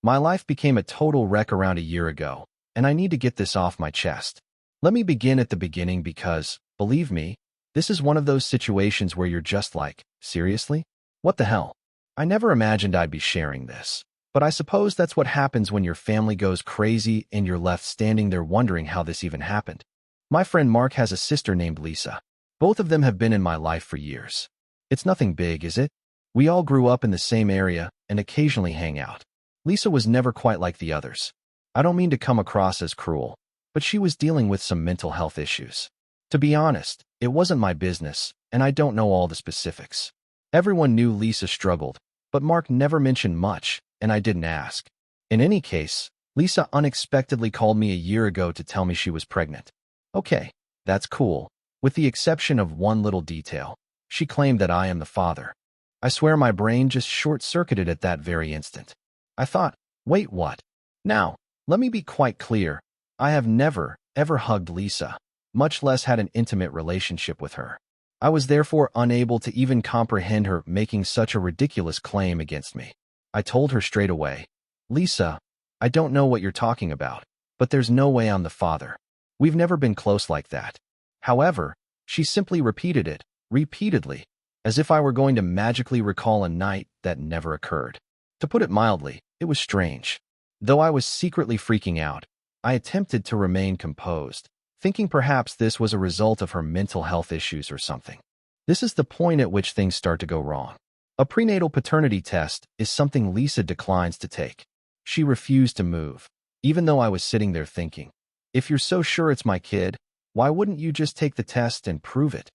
My life became a total wreck around a year ago, and I need to get this off my chest. Let me begin at the beginning because, believe me, this is one of those situations where you're just like, seriously? What the hell? I never imagined I'd be sharing this. But I suppose that's what happens when your family goes crazy and you're left standing there wondering how this even happened. My friend Mark has a sister named Lisa. Both of them have been in my life for years. It's nothing big, is it? We all grew up in the same area and occasionally hang out. Lisa was never quite like the others. I don't mean to come across as cruel, but she was dealing with some mental health issues. To be honest, it wasn't my business, and I don't know all the specifics. Everyone knew Lisa struggled, but Mark never mentioned much, and I didn't ask. In any case, Lisa unexpectedly called me a year ago to tell me she was pregnant. Okay, that's cool. With the exception of one little detail, she claimed that I am the father. I swear my brain just short-circuited at that very instant. I thought, wait, what? Now, let me be quite clear. I have never, ever hugged Lisa, much less had an intimate relationship with her. I was therefore unable to even comprehend her making such a ridiculous claim against me. I told her straight away, Lisa, I don't know what you're talking about, but there's no way I'm the father. We've never been close like that. However, she simply repeated it, repeatedly, as if I were going to magically recall a night that never occurred. To put it mildly, it was strange. Though I was secretly freaking out, I attempted to remain composed, thinking perhaps this was a result of her mental health issues or something. This is the point at which things start to go wrong. A prenatal paternity test is something Lisa declines to take. She refused to move, even though I was sitting there thinking, if you're so sure it's my kid, why wouldn't you just take the test and prove it?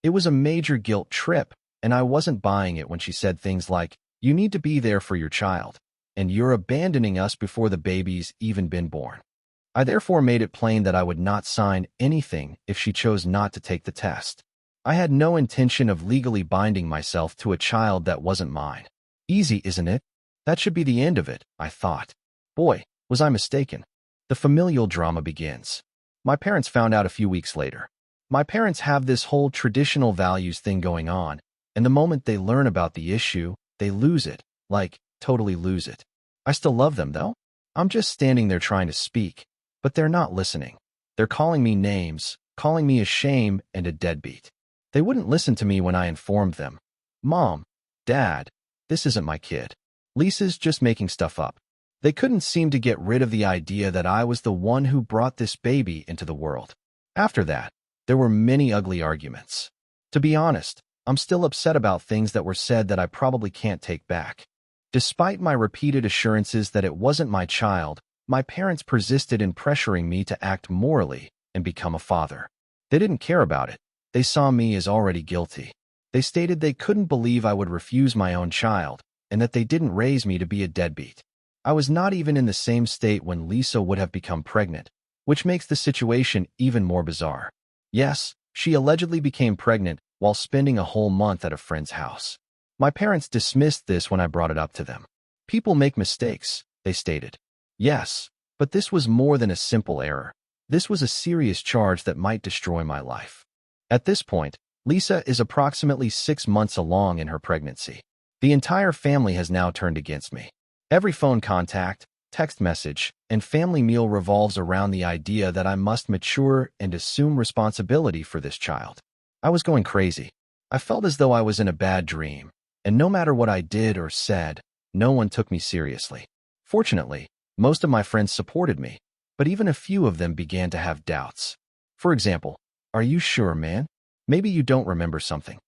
It was a major guilt trip, and I wasn't buying it when she said things like, you need to be there for your child, and you're abandoning us before the baby's even been born. I therefore made it plain that I would not sign anything if she chose not to take the test. I had no intention of legally binding myself to a child that wasn't mine. Easy, isn't it? That should be the end of it, I thought. Boy, was I mistaken. The familial drama begins. My parents found out a few weeks later. My parents have this whole traditional values thing going on, and the moment they learn about the issue, they lose it. Like, totally lose it. I still love them, though. I'm just standing there trying to speak, but they're not listening. They're calling me names, calling me a shame and a deadbeat. They wouldn't listen to me when I informed them. Mom, Dad, this isn't my kid. Lisa's just making stuff up. They couldn't seem to get rid of the idea that I was the one who brought this baby into the world. After that, there were many ugly arguments. To be honest, I'm still upset about things that were said that I probably can't take back. Despite my repeated assurances that it wasn't my child, my parents persisted in pressuring me to act morally and become a father. They didn't care about it. They saw me as already guilty. They stated they couldn't believe I would refuse my own child, and that they didn't raise me to be a deadbeat. I was not even in the same state when Lisa would have become pregnant, which makes the situation even more bizarre. Yes, she allegedly became pregnant while spending a whole month at a friend's house. My parents dismissed this when I brought it up to them. People make mistakes, they stated. Yes, but this was more than a simple error. This was a serious charge that might destroy my life. At this point, Lisa is approximately 6 months along in her pregnancy. The entire family has now turned against me. Every phone contact, text message, and family meal revolves around the idea that I must mature and assume responsibility for this child. I was going crazy. I felt as though I was in a bad dream, and no matter what I did or said, no one took me seriously. Fortunately, most of my friends supported me, but even a few of them began to have doubts. For example, are you sure, man? Maybe you don't remember something.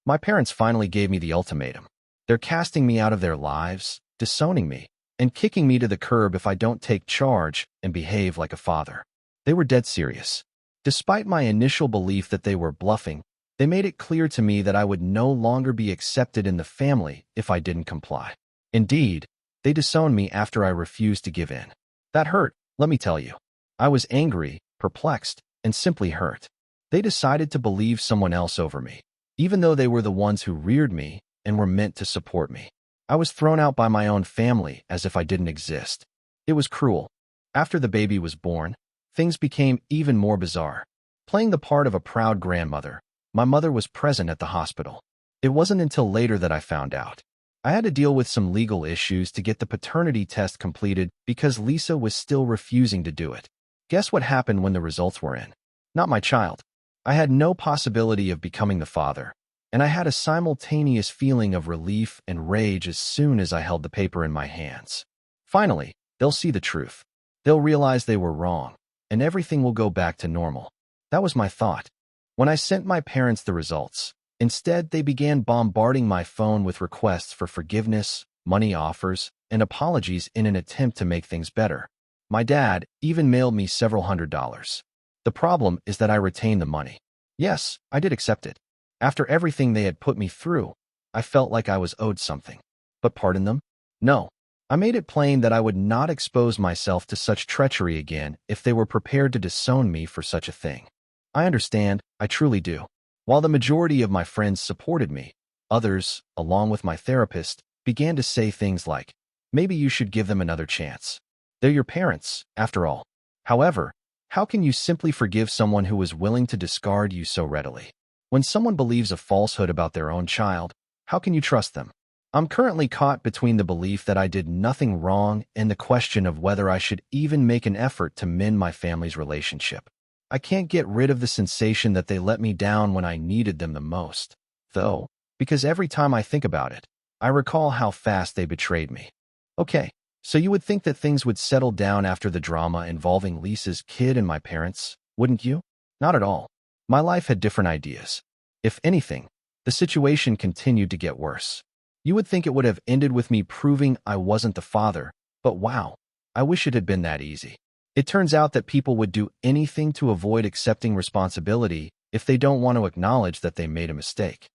My parents finally gave me the ultimatum. They're casting me out of their lives, disowning me, and kicking me to the curb if I don't take charge and behave like a father. They were dead serious. Despite my initial belief that they were bluffing, they made it clear to me that I would no longer be accepted in the family if I didn't comply. Indeed, they disowned me after I refused to give in. That hurt, let me tell you. I was angry, perplexed, and simply hurt. They decided to believe someone else over me, even though they were the ones who reared me and were meant to support me. I was thrown out by my own family as if I didn't exist. It was cruel. After the baby was born, things became even more bizarre. Playing the part of a proud grandmother, my mother was present at the hospital. It wasn't until later that I found out. I had to deal with some legal issues to get the paternity test completed because Lisa was still refusing to do it. Guess what happened when the results were in? Not my child. I had no possibility of becoming the father, and I had a simultaneous feeling of relief and rage as soon as I held the paper in my hands. Finally, they'll see the truth. They'll realize they were wrong, and everything will go back to normal. That was my thought. When I sent my parents the results, instead they began bombarding my phone with requests for forgiveness, money offers, and apologies in an attempt to make things better. My dad even mailed me several $100s. The problem is that I retained the money. Yes, I did accept it. After everything they had put me through, I felt like I was owed something. But pardon them? No. I made it plain that I would not expose myself to such treachery again if they were prepared to disown me for such a thing. I understand, I truly do. While the majority of my friends supported me, others, along with my therapist, began to say things like, maybe you should give them another chance. They're your parents, after all. However, how can you simply forgive someone who was willing to discard you so readily? When someone believes a falsehood about their own child, how can you trust them? I'm currently caught between the belief that I did nothing wrong and the question of whether I should even make an effort to mend my family's relationship. I can't get rid of the sensation that they let me down when I needed them the most, though, because every time I think about it, I recall how fast they betrayed me. Okay, so you would think that things would settle down after the drama involving Lisa's kid and my parents, wouldn't you? Not at all. My life had different ideas. If anything, the situation continued to get worse. You would think it would have ended with me proving I wasn't the father, but wow, I wish it had been that easy. It turns out that people would do anything to avoid accepting responsibility if they don't want to acknowledge that they made a mistake.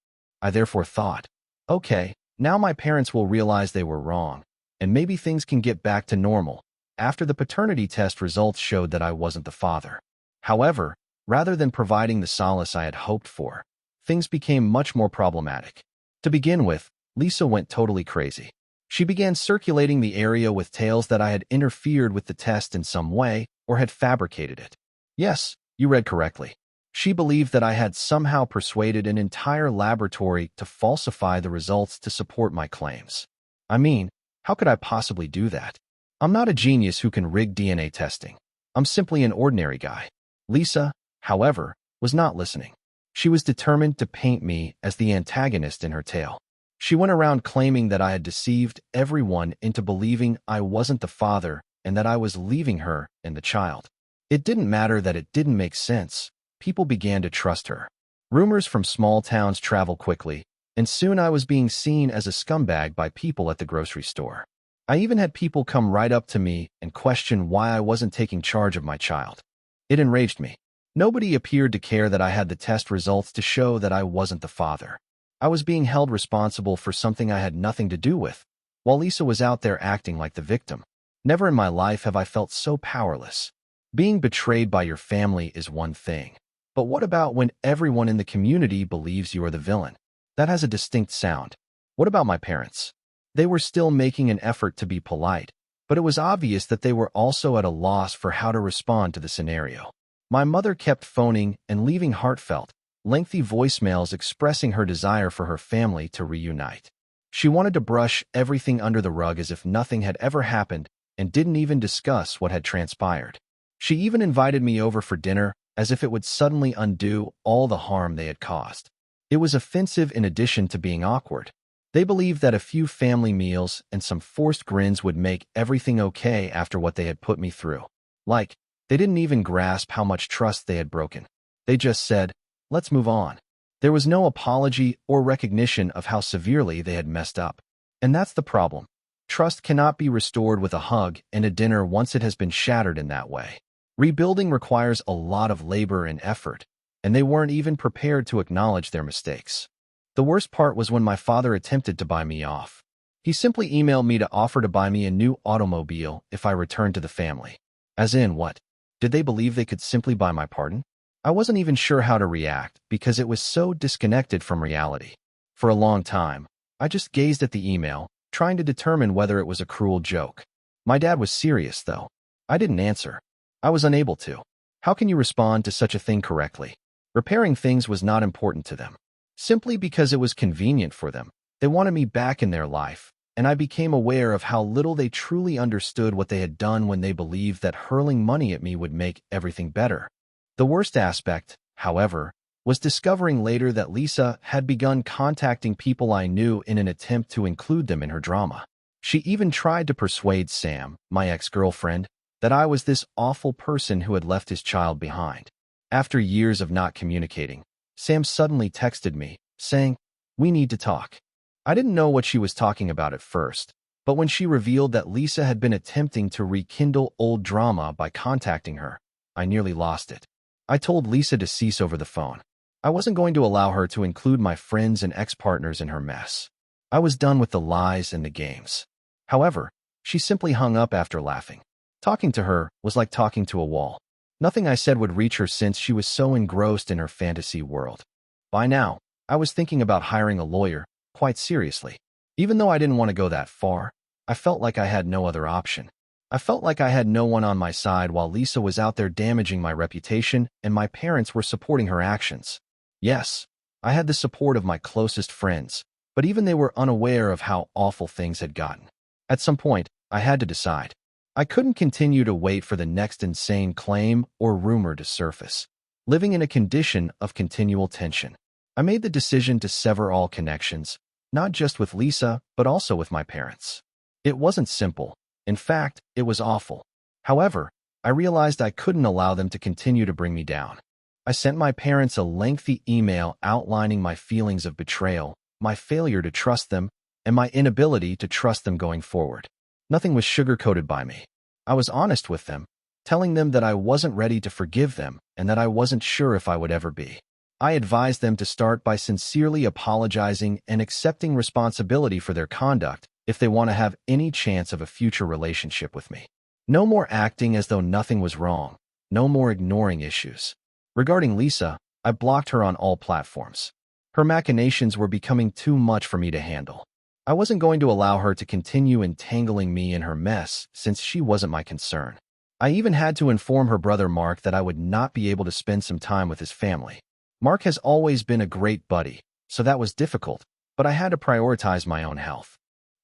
I therefore thought, okay, now my parents will realize they were wrong, and maybe things can get back to normal after the paternity test results showed that I wasn't the father. However, rather than providing the solace I had hoped for, things became much more problematic. To begin with, Lisa went totally crazy. She began circulating the area with tales that I had interfered with the test in some way or had fabricated it. Yes, you read correctly. She believed that I had somehow persuaded an entire laboratory to falsify the results to support my claims. I mean, how could I possibly do that? I'm not a genius who can rig DNA testing. I'm simply an ordinary guy. Lisa, however, was not listening. She was determined to paint me as the antagonist in her tale. She went around claiming that I had deceived everyone into believing I wasn't the father and that I was leaving her and the child. It didn't matter that it didn't make sense. People began to trust her. Rumors from small towns travel quickly, and soon I was being seen as a scumbag by people at the grocery store. I even had people come right up to me and question why I wasn't taking charge of my child. It enraged me. Nobody appeared to care that I had the test results to show that I wasn't the father. I was being held responsible for something I had nothing to do with, while Lisa was out there acting like the victim. Never in my life have I felt so powerless. Being betrayed by your family is one thing, but what about when everyone in the community believes you are the villain? That has a distinct sound. What about my parents? They were still making an effort to be polite, but it was obvious that they were also at a loss for how to respond to the scenario. My mother kept phoning and leaving heartfelt, lengthy voicemails expressing her desire for her family to reunite. She wanted to brush everything under the rug as if nothing had ever happened and didn't even discuss what had transpired. She even invited me over for dinner as if it would suddenly undo all the harm they had caused. It was offensive in addition to being awkward. They believed that a few family meals and some forced grins would make everything okay after what they had put me through. Like, they didn't even grasp how much trust they had broken. They just said, let's move on. There was no apology or recognition of how severely they had messed up. And that's the problem. Trust cannot be restored with a hug and a dinner once it has been shattered in that way. Rebuilding requires a lot of labor and effort, and they weren't even prepared to acknowledge their mistakes. The worst part was when my father attempted to buy me off. He simply emailed me to offer to buy me a new automobile if I returned to the family. As in what? Did they believe they could simply buy my pardon? I wasn't even sure how to react because it was so disconnected from reality. For a long time, I just gazed at the email, trying to determine whether it was a cruel joke. My dad was serious, though. I didn't answer. I was unable to. How can you respond to such a thing correctly? Repairing things was not important to them. Simply because it was convenient for them, They wanted me back in their life, and I became aware of how little they truly understood what they had done when they believed that hurling money at me would make everything better. The worst aspect, however, was discovering later that Lisa had begun contacting people I knew in an attempt to include them in her drama. She even tried to persuade Sam, my ex-girlfriend, that I was this awful person who had left his child behind. After years of not communicating, Sam suddenly texted me, saying, "We need to talk." I didn't know what she was talking about at first, but when she revealed that Lisa had been attempting to rekindle old drama by contacting her, I nearly lost it. I told Lisa to cease over the phone. I wasn't going to allow her to include my friends and ex-partners in her mess. I was done with the lies and the games. However, she simply hung up after laughing. Talking to her was like talking to a wall. Nothing I said would reach her since she was so engrossed in her fantasy world. By now, I was thinking about hiring a lawyer, quite seriously. Even though I didn't want to go that far, I felt like I had no other option. I felt like I had no one on my side while Lisa was out there damaging my reputation and my parents were supporting her actions. Yes, I had the support of my closest friends, but even they were unaware of how awful things had gotten. At some point, I had to decide. I couldn't continue to wait for the next insane claim or rumor to surface, living in a condition of continual tension. I made the decision to sever all connections, not just with Lisa, but also with my parents. It wasn't simple. In fact, it was awful. However, I realized I couldn't allow them to continue to bring me down. I sent my parents a lengthy email outlining my feelings of betrayal, my failure to trust them, and my inability to trust them going forward. Nothing was sugar-coated by me. I was honest with them, telling them that I wasn't ready to forgive them and that I wasn't sure if I would ever be. I advised them to start by sincerely apologizing and accepting responsibility for their conduct if they want to have any chance of a future relationship with me. No more acting as though nothing was wrong. No more ignoring issues. Regarding Lisa, I blocked her on all platforms. Her machinations were becoming too much for me to handle. I wasn't going to allow her to continue entangling me in her mess since she wasn't my concern. I even had to inform her brother Mark that I would not be able to spend some time with his family. Mark has always been a great buddy, so that was difficult, but I had to prioritize my own health.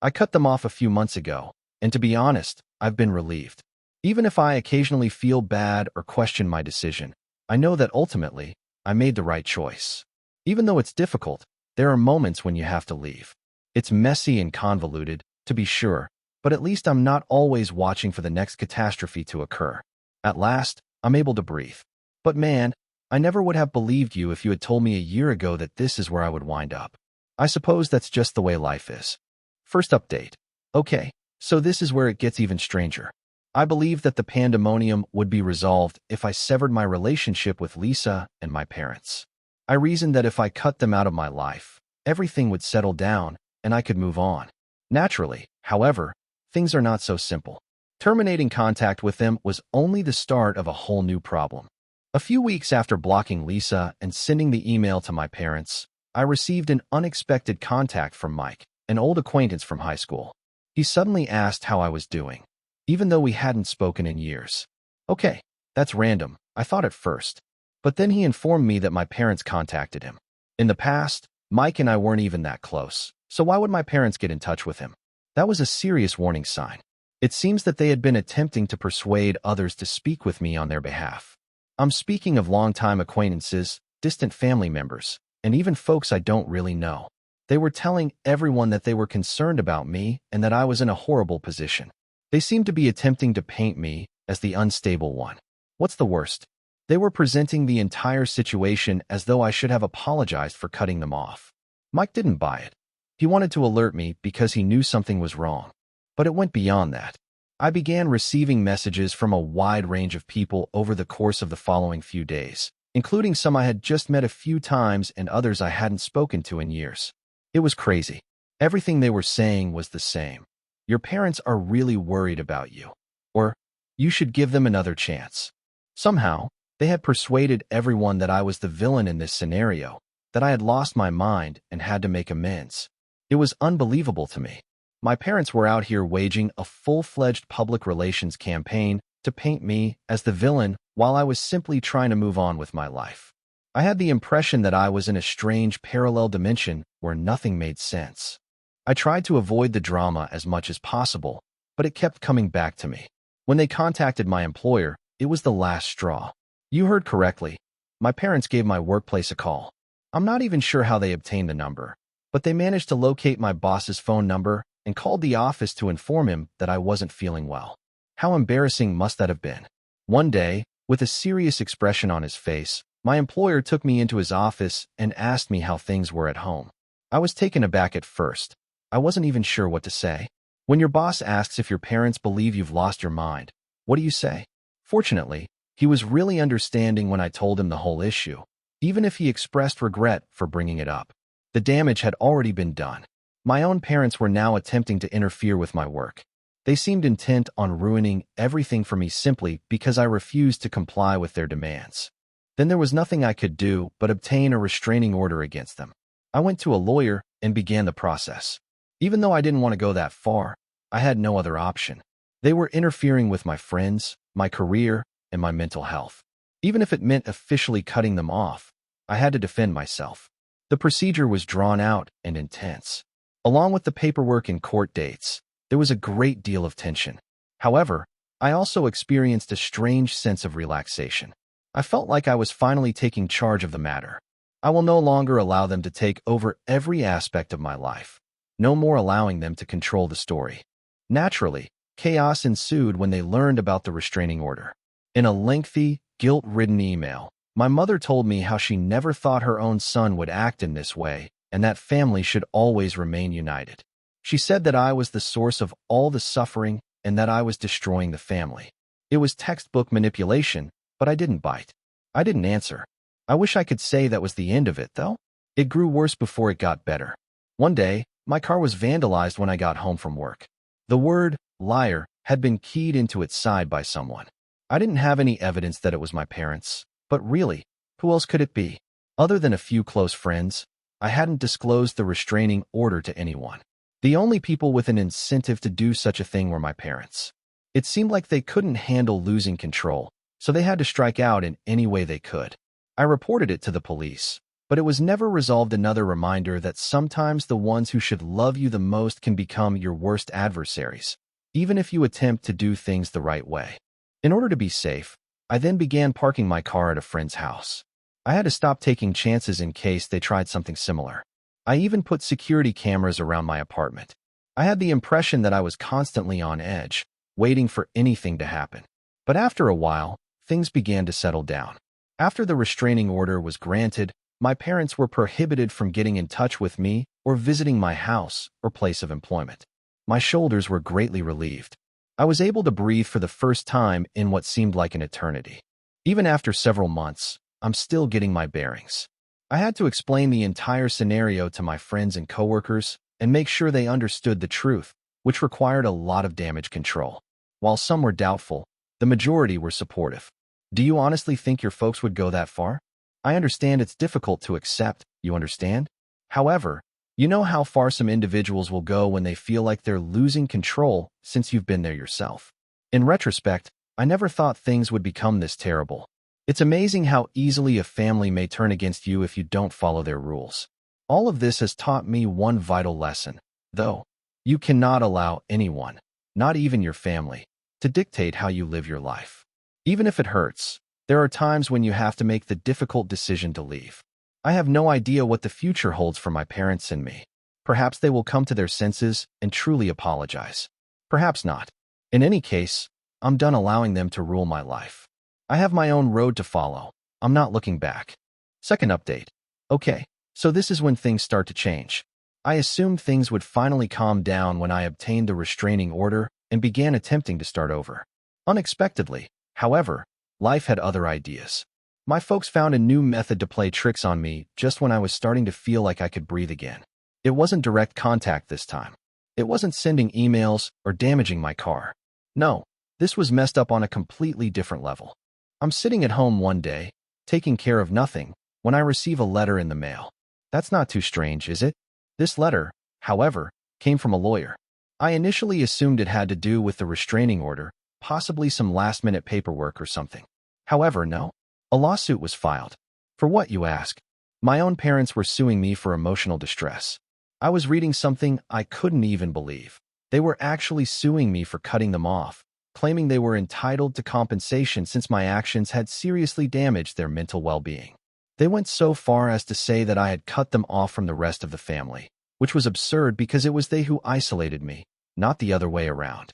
I cut them off a few months ago, and to be honest, I've been relieved. Even if I occasionally feel bad or question my decision, I know that ultimately, I made the right choice. Even though it's difficult, there are moments when you have to leave. It's messy and convoluted, to be sure, but at least I'm not always watching for the next catastrophe to occur. At last, I'm able to breathe. But man, I never would have believed you if you had told me a year ago that this is where I would wind up. I suppose that's just the way life is. First update. Okay, so this is where it gets even stranger. I believe that the pandemonium would be resolved if I severed my relationship with Lisa and my parents. I reasoned that if I cut them out of my life, everything would settle down and I could move on. Naturally, however, things are not so simple. Terminating contact with them was only the start of a whole new problem. A few weeks after blocking Lisa and sending the email to my parents, I received an unexpected contact from Mike, an old acquaintance from high school. He suddenly asked how I was doing, even though we hadn't spoken in years. Okay, that's random, I thought at first. But then he informed me that my parents contacted him. In the past, Mike and I weren't even that close, so why would my parents get in touch with him? That was a serious warning sign. It seems that they had been attempting to persuade others to speak with me on their behalf. I'm speaking of longtime acquaintances, distant family members, and even folks I don't really know. They were telling everyone that they were concerned about me and that I was in a horrible position. They seemed to be attempting to paint me as the unstable one. What's the worst? They were presenting the entire situation as though I should have apologized for cutting them off. Mike didn't buy it. He wanted to alert me because he knew something was wrong. But it went beyond that. I began receiving messages from a wide range of people over the course of the following few days, including some I had just met a few times and others I hadn't spoken to in years. It was crazy. Everything they were saying was the same. Your parents are really worried about you. Or, you should give them another chance. Somehow, they had persuaded everyone that I was the villain in this scenario, that I had lost my mind and had to make amends. It was unbelievable to me. My parents were out here waging a full-fledged public relations campaign to paint me as the villain while I was simply trying to move on with my life. I had the impression that I was in a strange parallel dimension where nothing made sense. I tried to avoid the drama as much as possible, but it kept coming back to me. When they contacted my employer, it was the last straw. You heard correctly. My parents gave my workplace a call. I'm not even sure how they obtained the number, but they managed to locate my boss's phone number and called the office to inform him that I wasn't feeling well. How embarrassing must that have been? One day, with a serious expression on his face, my employer took me into his office and asked me how things were at home. I was taken aback at first. I wasn't even sure what to say. When your boss asks if your parents believe you've lost your mind, what do you say? Fortunately, he was really understanding when I told him the whole issue, even if he expressed regret for bringing it up. The damage had already been done. My own parents were now attempting to interfere with my work. They seemed intent on ruining everything for me simply because I refused to comply with their demands. Then there was nothing I could do but obtain a restraining order against them. I went to a lawyer and began the process. Even though I didn't want to go that far, I had no other option. They were interfering with my friends, my career, and my mental health. Even if it meant officially cutting them off, I had to defend myself. The procedure was drawn out and intense. Along with the paperwork and court dates, there was a great deal of tension. However, I also experienced a strange sense of relaxation. I felt like I was finally taking charge of the matter. I will no longer allow them to take over every aspect of my life. No more allowing them to control the story. Naturally, chaos ensued when they learned about the restraining order. In a lengthy, guilt-ridden email, my mother told me how she never thought her own son would act in this way and that family should always remain united. She said that I was the source of all the suffering and that I was destroying the family. It was textbook manipulation, but I didn't bite. I didn't answer. I wish I could say that was the end of it, though. It grew worse before it got better. One day, my car was vandalized when I got home from work. The word liar had been keyed into its side by someone. I didn't have any evidence that it was my parents, but really, who else could it be? Other than a few close friends, I hadn't disclosed the restraining order to anyone. The only people with an incentive to do such a thing were my parents. It seemed like they couldn't handle losing control, so they had to strike out in any way they could. I reported it to the police, but it was never resolved. Another reminder that sometimes the ones who should love you the most can become your worst adversaries, even if you attempt to do things the right way. In order to be safe, I then began parking my car at a friend's house. I had to stop taking chances in case they tried something similar. I even put security cameras around my apartment. I had the impression that I was constantly on edge, waiting for anything to happen. But after a while, things began to settle down. After the restraining order was granted, my parents were prohibited from getting in touch with me or visiting my house or place of employment. My shoulders were greatly relieved. I was able to breathe for the first time in what seemed like an eternity. Even after several months, I'm still getting my bearings. I had to explain the entire scenario to my friends and coworkers and make sure they understood the truth, which required a lot of damage control. While some were doubtful, the majority were supportive. Do you honestly think your folks would go that far? I understand it's difficult to accept, you understand? However, you know how far some individuals will go when they feel like they're losing control since you've been there yourself. In retrospect, I never thought things would become this terrible. It's amazing how easily a family may turn against you if you don't follow their rules. All of this has taught me one vital lesson, though. You cannot allow anyone, not even your family, to dictate how you live your life. Even if it hurts, there are times when you have to make the difficult decision to leave. I have no idea what the future holds for my parents and me. Perhaps they will come to their senses and truly apologize. Perhaps not. In any case, I'm done allowing them to rule my life. I have my own road to follow. I'm not looking back. Second update. Okay, so this is when things start to change. I assumed things would finally calm down when I obtained the restraining order and began attempting to start over. Unexpectedly, however, life had other ideas. My folks found a new method to play tricks on me just when I was starting to feel like I could breathe again. It wasn't direct contact this time. It wasn't sending emails or damaging my car. No, this was messed up on a completely different level. I'm sitting at home one day, taking care of nothing, when I receive a letter in the mail. That's not too strange, is it? This letter, however, came from a lawyer. I initially assumed it had to do with the restraining order, possibly some last-minute paperwork or something. However, no. A lawsuit was filed. For what, you ask? My own parents were suing me for emotional distress. I was reading something I couldn't even believe. They were actually suing me for cutting them off, claiming they were entitled to compensation since my actions had seriously damaged their mental well-being. They went so far as to say that I had cut them off from the rest of the family, which was absurd because it was they who isolated me, not the other way around.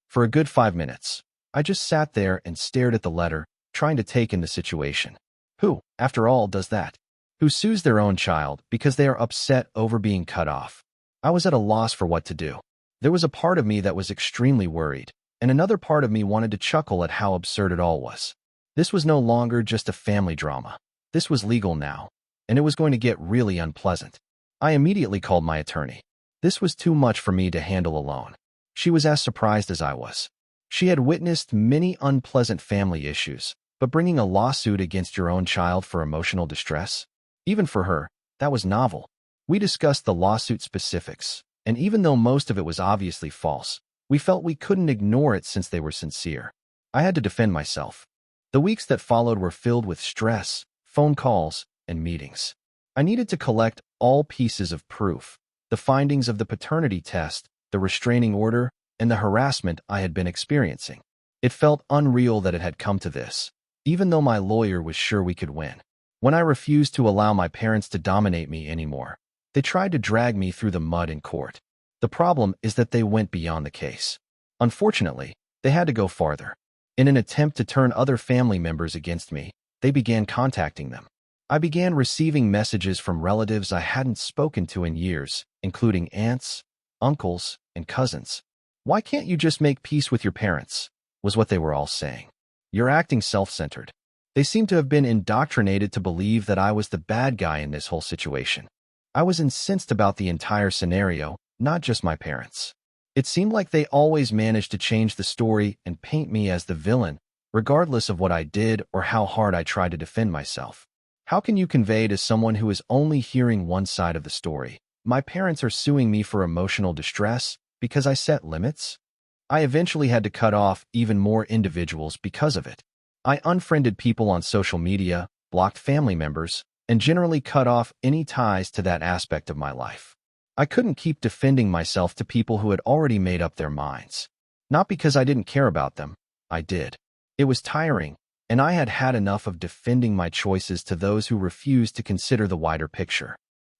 For a good 5 minutes, I just sat there and stared at the letter, trying to take in the situation. Who, after all, does that? Who sues their own child because they are upset over being cut off? I was at a loss for what to do. There was a part of me that was extremely worried, and another part of me wanted to chuckle at how absurd it all was. This was no longer just a family drama. This was legal now, and it was going to get really unpleasant. I immediately called my attorney. This was too much for me to handle alone. She was as surprised as I was. She had witnessed many unpleasant family issues, but bringing a lawsuit against your own child for emotional distress? Even for her, that was novel. We discussed the lawsuit specifics, and even though most of it was obviously false, we felt we couldn't ignore it since they were sincere. I had to defend myself. The weeks that followed were filled with stress, phone calls, and meetings. I needed to collect all pieces of proof, the findings of the paternity test, the restraining order, and the harassment I had been experiencing. It felt unreal that it had come to this, even though my lawyer was sure we could win. When I refused to allow my parents to dominate me anymore, they tried to drag me through the mud in court. The problem is that they went beyond the case. Unfortunately, they had to go farther. In an attempt to turn other family members against me, they began contacting them. I began receiving messages from relatives I hadn't spoken to in years, including aunts, uncles, and cousins. "Why can't you just make peace with your parents?" was what they were all saying. "You're acting self-centered." They seemed to have been indoctrinated to believe that I was the bad guy in this whole situation. I was incensed about the entire scenario, not just my parents. It seemed like they always managed to change the story and paint me as the villain, regardless of what I did or how hard I tried to defend myself. How can you convey to someone who is only hearing one side of the story, "My parents are suing me for emotional distress because I set limits"? I eventually had to cut off even more individuals because of it. I unfriended people on social media, blocked family members, and generally cut off any ties to that aspect of my life. I couldn't keep defending myself to people who had already made up their minds. Not because I didn't care about them, I did. It was tiring, and I had had enough of defending my choices to those who refused to consider the wider picture.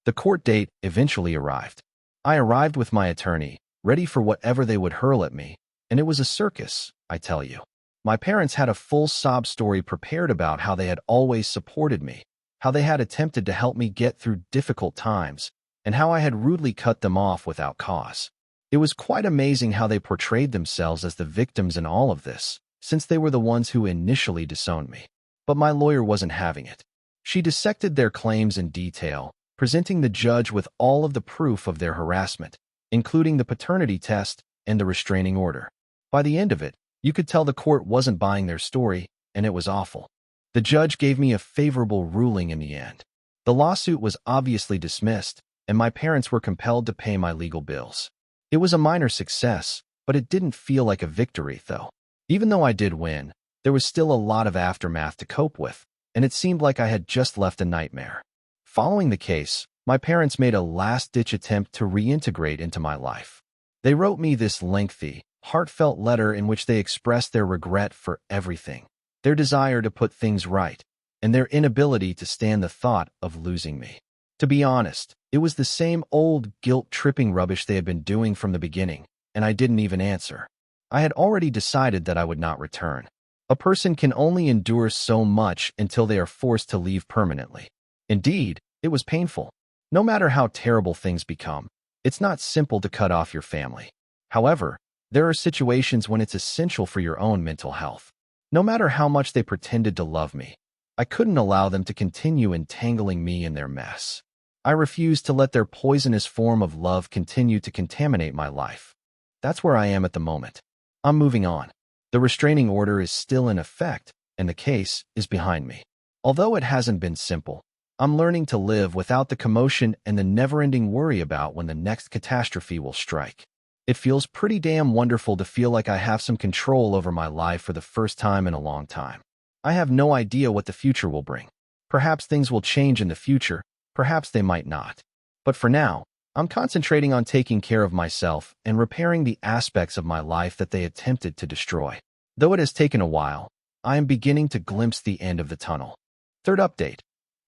The court date eventually arrived. I arrived with my attorney, ready for whatever they would hurl at me, and it was a circus, I tell you. My parents had a full sob story prepared about how they had always supported me, how they had attempted to help me get through difficult times, and how I had rudely cut them off without cause. It was quite amazing how they portrayed themselves as the victims in all of this, since they were the ones who initially disowned me. But my lawyer wasn't having it. She dissected their claims in detail, presenting the judge with all of the proof of their harassment, including the paternity test and the restraining order. By the end of it, you could tell the court wasn't buying their story, and it was awful. The judge gave me a favorable ruling in the end. The lawsuit was obviously dismissed, and my parents were compelled to pay my legal bills. It was a minor success, but it didn't feel like a victory, though. Even though I did win, there was still a lot of aftermath to cope with, and it seemed like I had just left a nightmare. Following the case, my parents made a last-ditch attempt to reintegrate into my life. They wrote me this lengthy, heartfelt letter in which they expressed their regret for everything, their desire to put things right, and their inability to stand the thought of losing me. To be honest, it was the same old guilt-tripping rubbish they had been doing from the beginning, and I didn't even answer. I had already decided that I would not return. A person can only endure so much until they are forced to leave permanently. Indeed, it was painful. No matter how terrible things become, it's not simple to cut off your family. However, there are situations when it's essential for your own mental health. No matter how much they pretended to love me, I couldn't allow them to continue entangling me in their mess. I refused to let their poisonous form of love continue to contaminate my life. That's where I am at the moment. I'm moving on. The restraining order is still in effect, and the case is behind me. Although it hasn't been simple, I'm learning to live without the commotion and the never-ending worry about when the next catastrophe will strike. It feels pretty damn wonderful to feel like I have some control over my life for the first time in a long time. I have no idea what the future will bring. Perhaps things will change in the future, perhaps they might not. But for now, I'm concentrating on taking care of myself and repairing the aspects of my life that they attempted to destroy. Though it has taken a while, I am beginning to glimpse the end of the tunnel. Third update.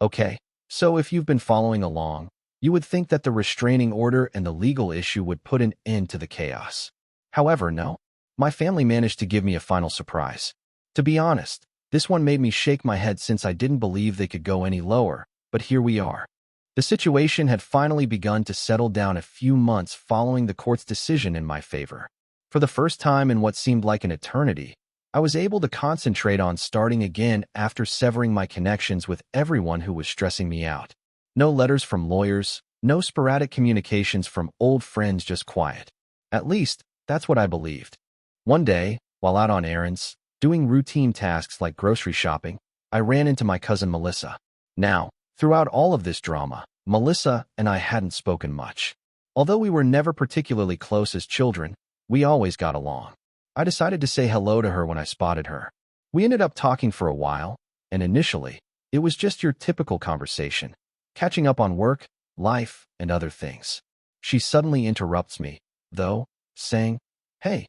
Okay, so if you've been following along, you would think that the restraining order and the legal issue would put an end to the chaos. However, no. My family managed to give me a final surprise. To be honest, this one made me shake my head since I didn't believe they could go any lower, but here we are. The situation had finally begun to settle down a few months following the court's decision in my favor. For the first time in what seemed like an eternity, I was able to concentrate on starting again after severing my connections with everyone who was stressing me out. No letters from lawyers, no sporadic communications from old friends, just quiet. At least, that's what I believed. One day, while out on errands, doing routine tasks like grocery shopping, I ran into my cousin Melissa. Now, throughout all of this drama, Melissa and I hadn't spoken much. Although we were never particularly close as children, we always got along. I decided to say hello to her when I spotted her. We ended up talking for a while, and initially, it was just your typical conversation, catching up on work, life, and other things. She suddenly interrupts me, though, saying, "Hey,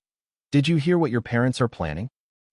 did you hear what your parents are planning?"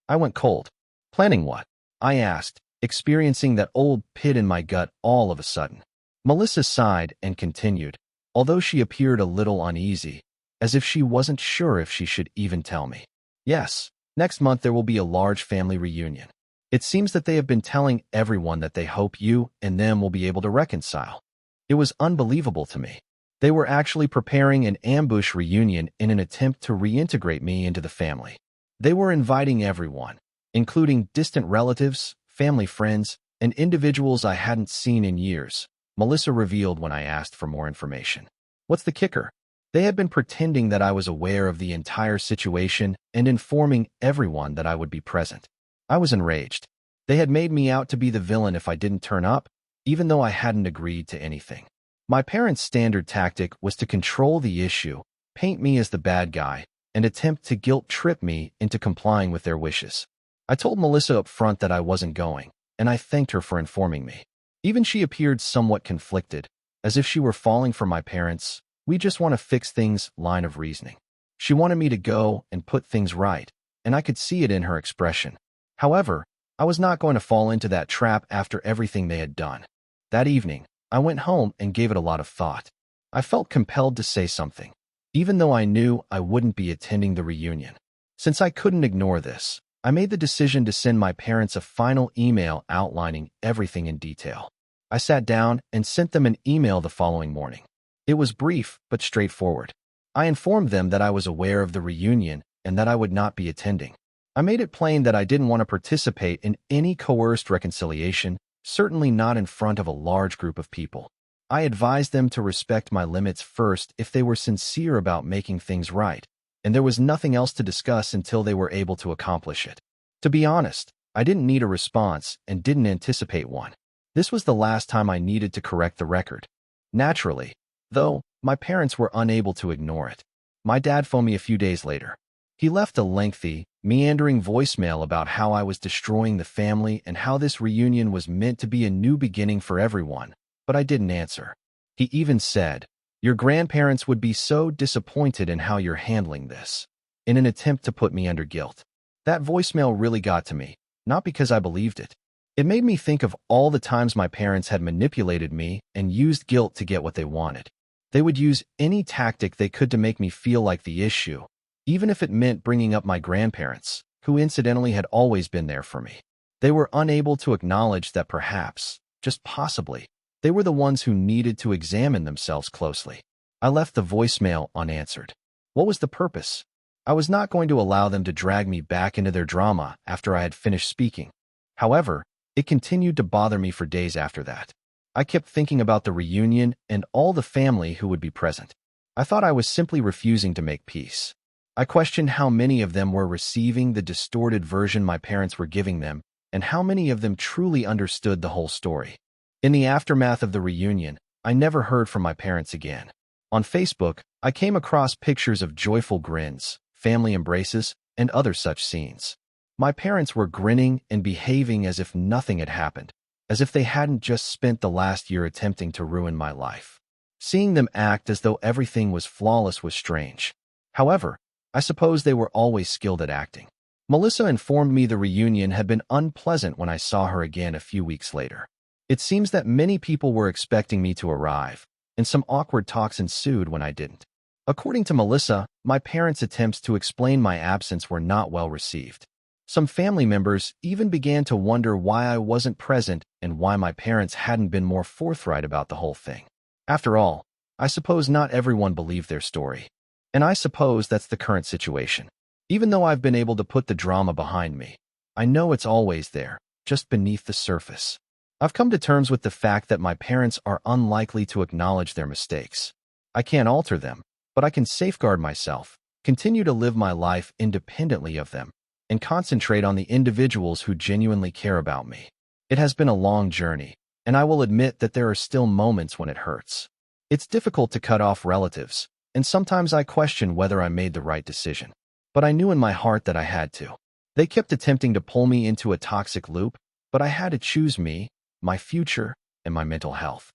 I went cold. Planning what? I asked, experiencing that old pit in my gut all of a sudden. Melissa sighed and continued, although she appeared a little uneasy, as if she wasn't sure if she should even tell me. Yes, next month there will be a large family reunion. It seems that they have been telling everyone that they hope you and them will be able to reconcile. It was unbelievable to me. They were actually preparing an ambush reunion in an attempt to reintegrate me into the family. They were inviting everyone, including distant relatives, family friends, and individuals I hadn't seen in years, Melissa revealed when I asked for more information. What's the kicker? They had been pretending that I was aware of the entire situation and informing everyone that I would be present. I was enraged. They had made me out to be the villain if I didn't turn up, even though I hadn't agreed to anything. My parents' standard tactic was to control the issue, paint me as the bad guy, and attempt to guilt-trip me into complying with their wishes. I told Melissa up front that I wasn't going, and I thanked her for informing me. Even she appeared somewhat conflicted, as if she were falling for my parents' "we just want to fix things" line of reasoning. She wanted me to go and put things right, and I could see it in her expression. However, I was not going to fall into that trap after everything they had done. That evening, I went home and gave it a lot of thought. I felt compelled to say something, even though I knew I wouldn't be attending the reunion. Since I couldn't ignore this, I made the decision to send my parents a final email outlining everything in detail. I sat down and sent them an email the following morning. It was brief but straightforward. I informed them that I was aware of the reunion and that I would not be attending. I made it plain that I didn't want to participate in any coerced reconciliation, certainly not in front of a large group of people. I advised them to respect my limits first if they were sincere about making things right, and there was nothing else to discuss until they were able to accomplish it. To be honest, I didn't need a response and didn't anticipate one. This was the last time I needed to correct the record. Naturally, though, my parents were unable to ignore it. My dad phoned me a few days later. He left a lengthy, meandering voicemail about how I was destroying the family and how this reunion was meant to be a new beginning for everyone, but I didn't answer. He even said, "Your grandparents would be so disappointed in how you're handling this," in an attempt to put me under guilt. That voicemail really got to me, not because I believed it. It made me think of all the times my parents had manipulated me and used guilt to get what they wanted. They would use any tactic they could to make me feel like the issue, even if it meant bringing up my grandparents, who incidentally had always been there for me. They were unable to acknowledge that perhaps, just possibly, they were the ones who needed to examine themselves closely. I left the voicemail unanswered. What was the purpose? I was not going to allow them to drag me back into their drama after I had finished speaking. However, it continued to bother me for days after that. I kept thinking about the reunion and all the family who would be present. I thought I was simply refusing to make peace. I questioned how many of them were receiving the distorted version my parents were giving them, and how many of them truly understood the whole story. In the aftermath of the reunion, I never heard from my parents again. On Facebook, I came across pictures of joyful grins, family embraces, and other such scenes. My parents were grinning and behaving as if nothing had happened, as if they hadn't just spent the last year attempting to ruin my life. Seeing them act as though everything was flawless was strange. However, I suppose they were always skilled at acting. Melissa informed me the reunion had been unpleasant when I saw her again a few weeks later. It seems that many people were expecting me to arrive, and some awkward talks ensued when I didn't. According to Melissa, my parents' attempts to explain my absence were not well received. Some family members even began to wonder why I wasn't present and why my parents hadn't been more forthright about the whole thing. After all, I suppose not everyone believed their story. And I suppose that's the current situation. Even though I've been able to put the drama behind me, I know it's always there, just beneath the surface. I've come to terms with the fact that my parents are unlikely to acknowledge their mistakes. I can't alter them, but I can safeguard myself, continue to live my life independently of them, and concentrate on the individuals who genuinely care about me. It has been a long journey, and I will admit that there are still moments when it hurts. It's difficult to cut off relatives, and sometimes I question whether I made the right decision. But I knew in my heart that I had to. They kept attempting to pull me into a toxic loop, but I had to choose me, my future, and my mental health.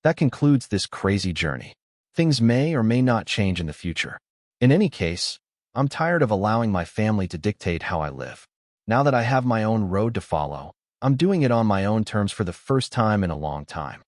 That concludes this crazy journey. Things may or may not change in the future. In any case, I'm tired of allowing my family to dictate how I live. Now that I have my own road to follow, I'm doing it on my own terms for the first time in a long time.